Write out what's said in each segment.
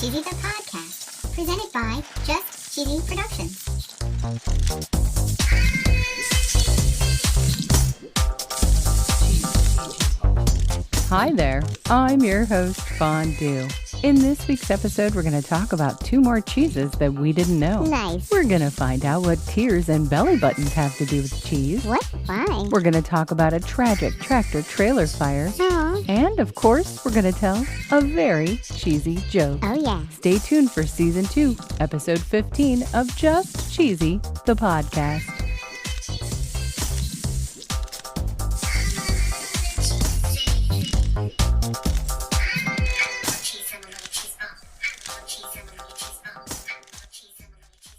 Cheesy the Podcast, presented by Just Cheesy Productions. Hi there, I'm your host, Fondue. In this week's episode, we're going to talk about 2 more cheeses that we didn't know. Nice. We're going to find out what tears and belly buttons have to do with cheese. What? Why? We're going to talk about a tragic tractor-trailer fire. Oh. And, of course, we're going to tell a very cheesy joke. Oh, yeah. Stay tuned for Season 2, Episode 15 of Just Cheesy, the podcast.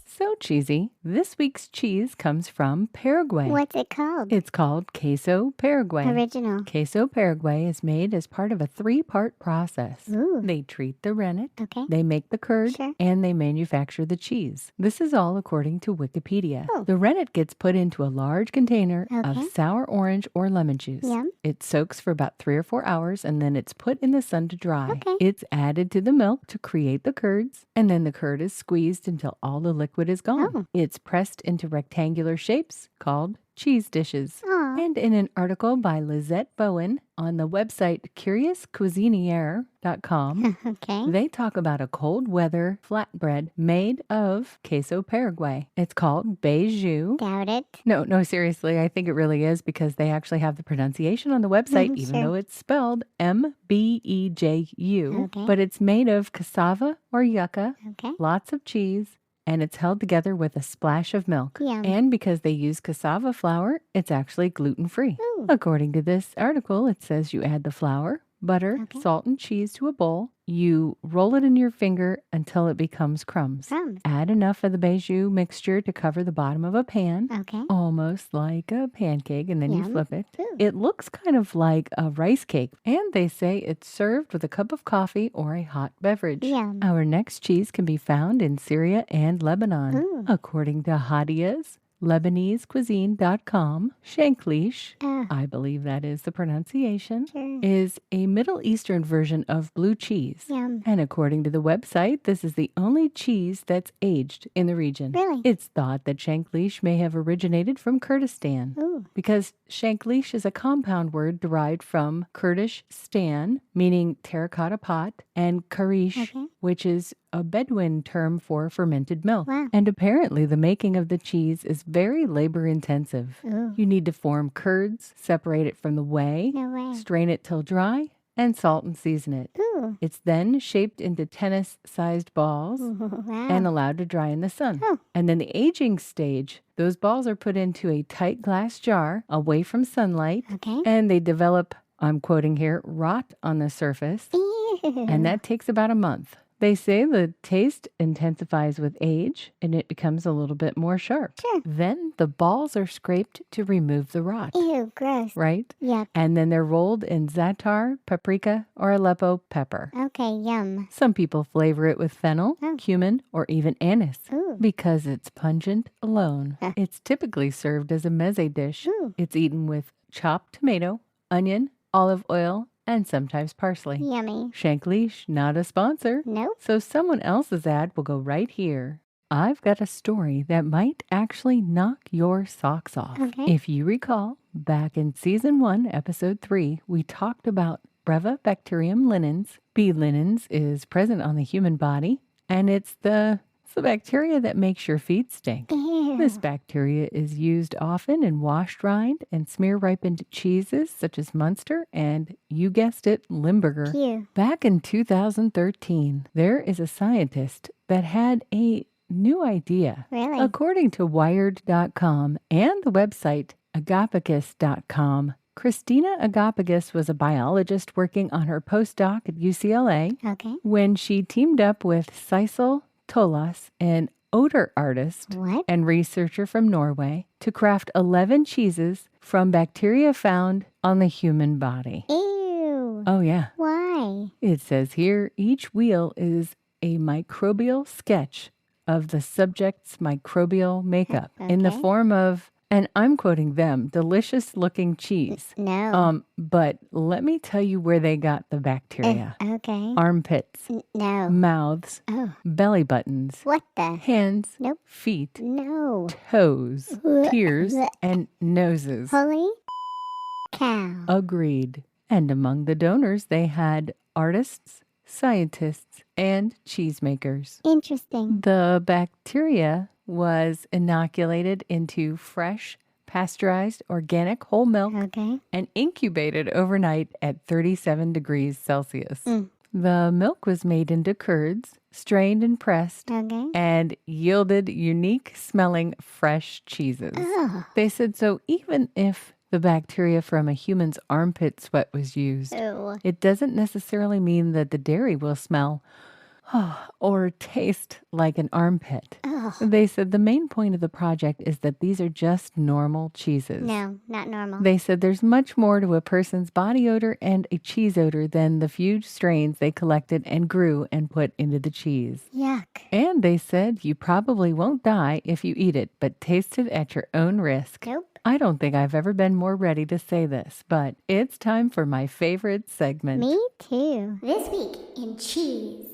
So cheesy, this week's cheese comes from Paraguay. What's it called? It's called Queso Paraguay. Original. Queso Paraguay is made as part of a 3-part process. Ooh. They treat the rennet, Okay. they make the curd, Sure. and they manufacture the cheese. This is all according to Wikipedia. Oh. The rennet gets put into a large container of Okay. sour orange or lemon juice. Yum. It soaks for about 3 or 4 hours, and then it's put in the sun to dry. Okay. It's added to the milk to create the curds, and then the curd is squeezed until all the liquid is gone. Oh. It's pressed into rectangular shapes called cheese dishes. Aw. And in an article by Lizette Bowen on the website curiouscuisiniere.com, Okay. they talk about a cold weather flatbread made of Queso Paraguay. It's called beiju. Doubt it. No, seriously, I think it really is because they actually have the pronunciation on the website, even Sure. though it's spelled M-B-E-J-U. Okay. But it's made of cassava or yucca, Okay. lots of cheese, and it's held together with a splash of milk. Yum. And because they use cassava flour, it's actually gluten-free. Ooh. According to this article, it says you add the flour, butter, Okay. salt, and cheese to a bowl. You roll it in your finger until it becomes crumbs. Crumbs. Add enough of the beiju mixture to cover the bottom of a pan, Okay. almost like a pancake, and then you Yum. flip it. Ooh. It looks kind of like a rice cake, and they say it's served with a cup of coffee or a hot beverage. Yum. Our next cheese can be found in Syria and Lebanon. Ooh. According to Hadia's LebaneseCuisine.com, Shanklish, I believe that is the pronunciation, Sure. is a Middle Eastern version of blue cheese. Yum. And according to the website, this is the only cheese that's aged in the region. Really? It's thought that Shanklish may have originated from Kurdistan Ooh. because Shanklish is a compound word derived from Kurdish stan, meaning terracotta pot, and karish, Okay. which is a Bedouin term for fermented milk. Wow. And apparently the making of the cheese is very labor intensive. Ooh. You need to form curds, separate it from the whey, No way. strain it till dry, and salt and season it. Ooh. It's then shaped into tennis-sized balls Wow. and allowed to dry in the sun. Oh. And then the aging stage, those balls are put into a tight glass jar away from sunlight, Okay. and they develop, I'm quoting here, rot on the surface, Ew. and that takes about a month. They say the taste intensifies with age and it becomes a little bit more sharp. Sure. Then the balls are scraped to remove the rot, Ew, gross. right? Yuck. And then they're rolled in za'atar, paprika, or Aleppo pepper. Okay, yum. Some people flavor it with fennel, Oh. cumin, or even anise Ooh. because it's pungent alone. Huh. It's typically served as a meze dish. Ooh. It's eaten with chopped tomato, onion, olive oil, and sometimes parsley. Yummy. Shanklish, not a sponsor. Nope. So someone else's ad will go right here. I've got a story that might actually knock your socks off. Okay. If you recall, back in Season 1, Episode 3, we talked about Brevibacterium linens. B. linens is present on the human body, and it's the bacteria that makes your feet stink. Ew. This bacteria is used often in washed rind and smear ripened cheeses such as Munster and, you guessed it, Limburger. Ew. Back in 2013, there is a scientist that had a new idea. Really? According to Wired.com and the website Agapicus.com, Christina Agapicus was a biologist working on her postdoc at UCLA Okay. when she teamed up with Sissel Tolas, an odor artist What? and researcher from Norway, to craft 11 cheeses from bacteria found on the human body. Ew. Oh, yeah. Why? It says here each wheel is a microbial sketch of the subject's microbial makeup in the Okay. form of And I'm quoting them, delicious looking cheese. No. But let me tell you where they got the bacteria. Okay. Armpits, No. mouths, Oh. belly buttons, What the? hands, Nope. feet, No. toes, ears, and noses. Holy cow. Agreed. And among the donors, they had artists, scientists, and cheesemakers. Interesting. The bacteria was inoculated into fresh, pasteurized, organic whole milk Okay. and incubated overnight at 37 degrees Celsius. The milk was made into curds, strained and pressed, Okay. and yielded unique smelling fresh cheeses. Ugh. They said so even if the bacteria from a human's armpit sweat was used, Ew. it doesn't necessarily mean that the dairy will smell or taste like an armpit. Ugh. They said the main point of the project is that these are just normal cheeses. No, not normal. They said there's much more to a person's body odor and a cheese odor than the few strains they collected and grew and put into the cheese. Yuck. And they said you probably won't die if you eat it, but taste it at your own risk. Nope. I don't think I've ever been more ready to say this, but it's time for my favorite segment. Me too. This week in cheese.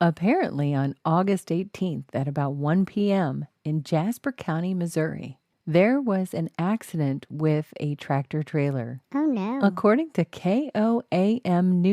Apparently, on August 18th at about 1 p.m. in Jasper County, Missouri, there was an accident with a tractor trailer. Oh no. According to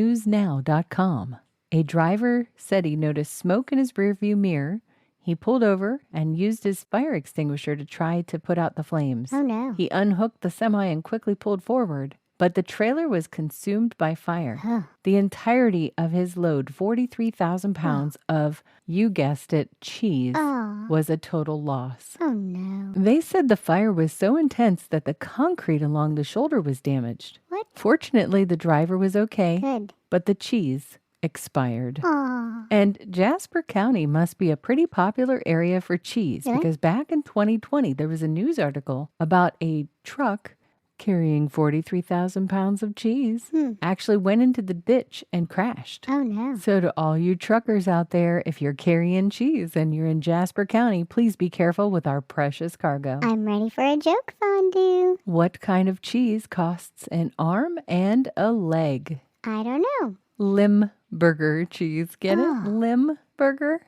KOAMnewsnow.com, a driver said he noticed smoke in his rearview mirror. He pulled over and used his fire extinguisher to try to put out the flames. Oh no. He unhooked the semi and quickly pulled forward, but the trailer was consumed by fire. Huh. The entirety of his load, 43,000 pounds of, you guessed it, cheese, Aw. was a total loss. Oh no. They said the fire was so intense that the concrete along the shoulder was damaged. What? Fortunately, the driver was okay, Good. but the cheese expired. Aw. And Jasper County must be a pretty popular area for cheese Really? because back in 2020, there was a news article about a truck carrying 43,000 pounds of cheese actually went into the ditch and crashed. Oh no. So to all you truckers out there, if you're carrying cheese and you're in Jasper County, please be careful with our precious cargo. I'm ready for a joke, Fondue. What kind of cheese costs an arm and a leg? I don't know. Limburger cheese. Get Oh. it? Limburger?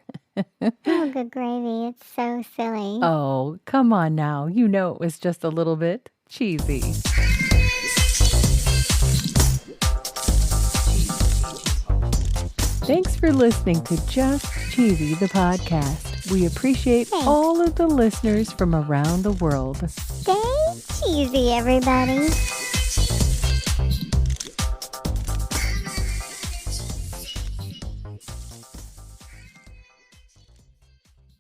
Oh, good gravy. It's so silly. Oh, come on now. You know it was just a little bit cheesy. Thanks for listening to Just Cheesy, the podcast. We appreciate Thanks. all of the listeners from around the world. Stay cheesy, everybody.